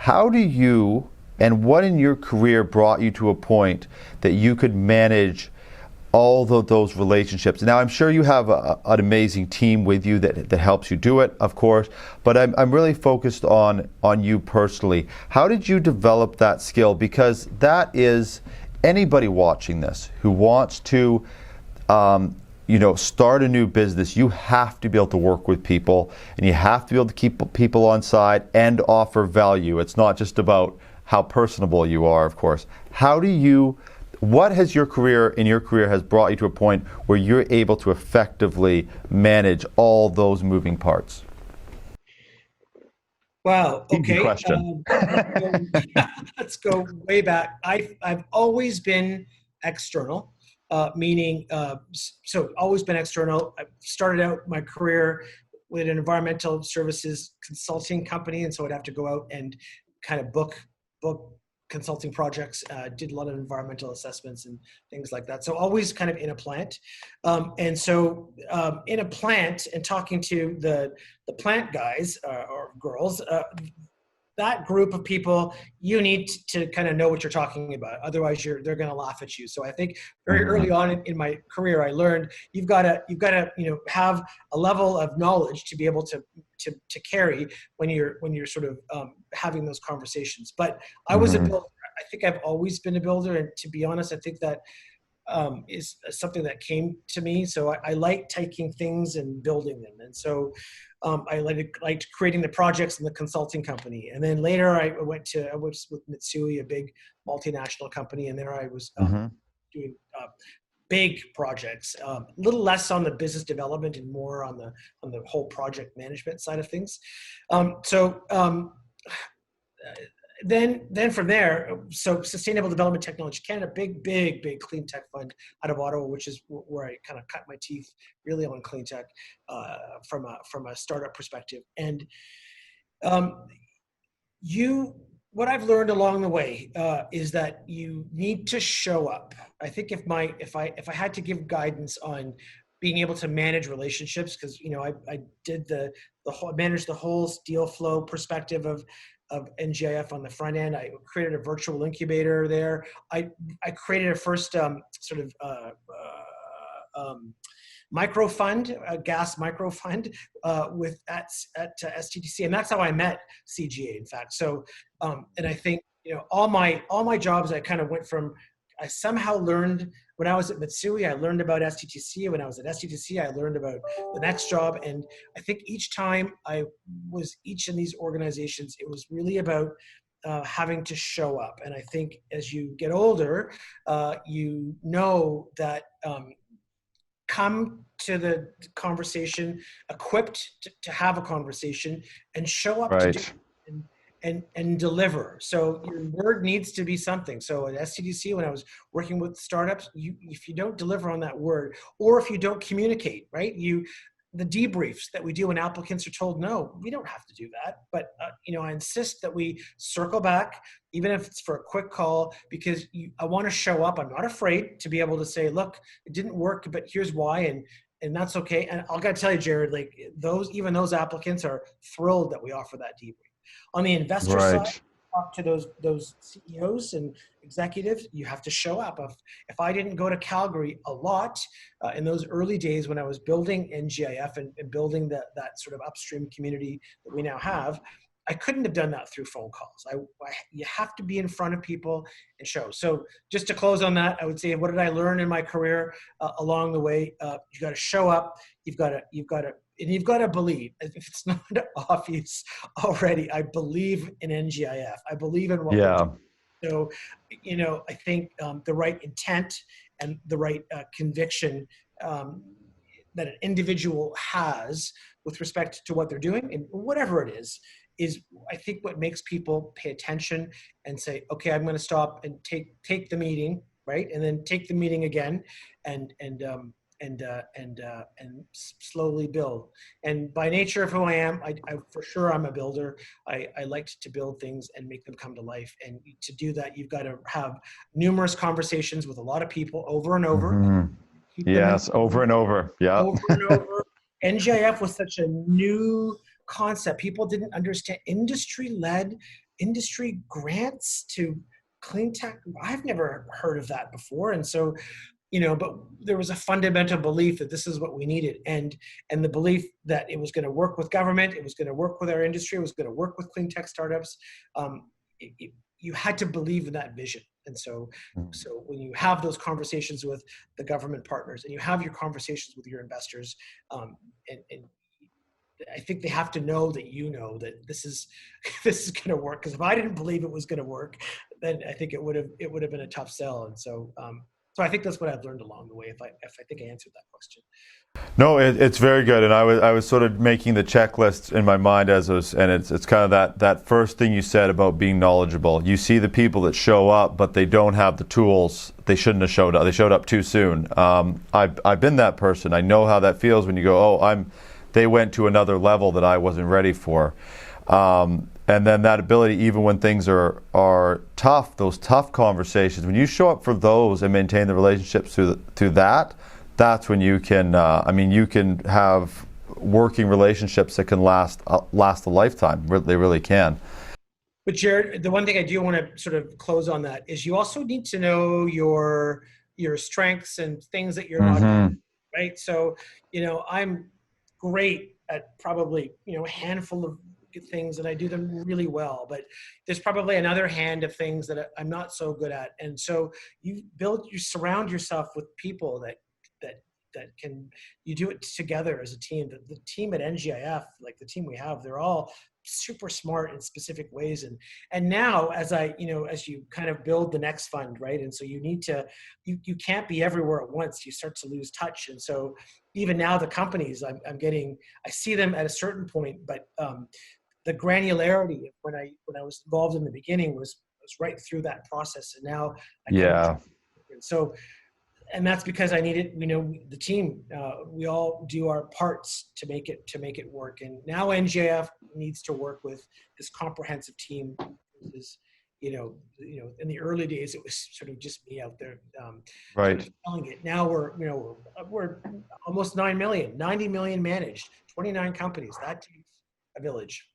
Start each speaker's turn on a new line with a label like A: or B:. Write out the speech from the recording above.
A: how do you, and what in your career brought you to a point that you could manage all of those relationships? Now, I'm sure you have an amazing team with you that helps you do it, of course, but I'm really focused on you personally. How did you develop that skill? Because that is anybody watching this who wants to start a new business. You have to be able to work with people, and you have to be able to keep people on side and offer value. It's not just about how personable you are, of course. What has your career has brought you to a point where you're able to effectively manage all those moving parts?
B: Wow.
A: Easy
B: Okay.
A: question.
B: Let's go way back. I've always been external, meaning so always been external. I started out my career with an environmental services consulting company, and so I'd have to go out and kind of book consulting projects, did a lot of environmental assessments and things like that. So always kind of in a plant. And so in a plant and talking to the plant guys or girls, that group of people, you need to kind of know what you're talking about. Otherwise, they're going to laugh at you. So I think very early on in my career, I learned you've got to have a level of knowledge to be able to carry when you're sort of having those conversations. But I was a builder. I think I've always been a builder, and to be honest, I think that is something that came to me. So I like taking things and building them, and so I liked creating the projects in the consulting company. And then later I was with Mitsui, a big multinational company, and there I was doing big projects, a little less on the business development and more on the whole project management side of things. Then from there, so Sustainable Development Technology Canada, big clean tech fund out of Ottawa, which is where I kind of cut my teeth really on clean tech from a startup perspective. And what I've learned along the way is that you need to show up. I think if I had to give guidance on being able to manage relationships, because I did managed the whole deal flow perspective of NGIF on the front end. I created a virtual incubator there. I created a first sort of micro fund, a gas micro fund at SDTC, and that's how I met CGA. In fact, so and I think all my jobs, I kind of went from. I somehow learned when I was at Mitsui, I learned about SDTC. When I was at SDTC, I learned about the next job. And I think each time I was each in these organizations, it was really about having to show up. And I think as you get older, you know that come to the conversation equipped to have a conversation and show up to do it. And deliver. So your word needs to be something. So at SDTC, when I was working with startups, if you don't deliver on that word, or if you don't communicate, right? The debriefs that we do when applicants are told, no, we don't have to do that. But I insist that we circle back, even if it's for a quick call, because I want to show up. I'm not afraid to be able to say, look, it didn't work, but here's why, and that's okay. And I'll gotta tell you, Jerrod, like even those applicants are thrilled that we offer that debrief. On the investor side, talk to those CEOs and executives. You have to show up. If I didn't go to Calgary a lot in those early days when I was building NGIF and building that sort of upstream community that we now have, I couldn't have done that through phone calls. You have to be in front of people and show. So just to close on that, I would say, what did I learn in my career along the way? You got to show up. You've got to believe. If it's not obvious already, I believe in NGIF. I believe in what we're doing. So, I think the right intent and the right conviction that an individual has with respect to what they're doing, and whatever it is I think what makes people pay attention and say, okay, I'm going to stop and take the meeting, right, and then take the meeting again, and slowly build. And by nature of who I am, I for sure I'm a builder. I like to build things and make them come to life. And to do that, you've got to have numerous conversations with a lot of people over and over.
A: Yes, over and over. Yeah.
B: Over and over. NGIF was such a new concept. People didn't understand industry-led industry grants to clean tech. I've never heard of that before. And so, but there was a fundamental belief that this is what we needed, and the belief that it was going to work with government, it was going to work with our industry, it was going to work with clean tech startups. You had to believe in that vision. And so when you have those conversations with the government partners, and you have your conversations with your investors, and I think they have to know that that this is going to work. Because if I didn't believe it was going to work, then I think it would have been a tough sell. And so I think that's what I've learned along the way. If I think I answered that question.
A: No, it's very good, and I was sort of making the checklist in my mind as was, and it's kind of that first thing you said about being knowledgeable. You see the people that show up, but they don't have the tools. They shouldn't have showed up. They showed up too soon. I've been that person. I know how that feels when you go, they went to another level that I wasn't ready for. And then that ability, even when things are tough, those tough conversations, when you show up for those and maintain the relationships through that, that's when you can, you can have working relationships that can last a lifetime. They really can.
B: But Jerrod, the one thing I do want to sort of close on that is you also need to know your strengths and things that you're not doing, right? So, I'm great at probably, a handful of things, and I do them really well, but there's probably another hand of things that I'm not so good at. And so you surround yourself with people that can, you do it together as a team. The team at NGIF, like the team we have, they're all super smart in specific ways. And now as as you kind of build the next fund, right? And so you need to, you can't be everywhere at once. You start to lose touch. And so even now the companies I see them at a certain point, but the granularity of when I was involved in the beginning was right through that process. And now and that's because I needed, the team, we all do our parts to make it work. And now NGIF needs to work with this comprehensive team. In the early days, it was sort of just me out there,
A: right,
B: selling it. Now we're almost 9 million, 90 million managed, 29 companies. That takes a village.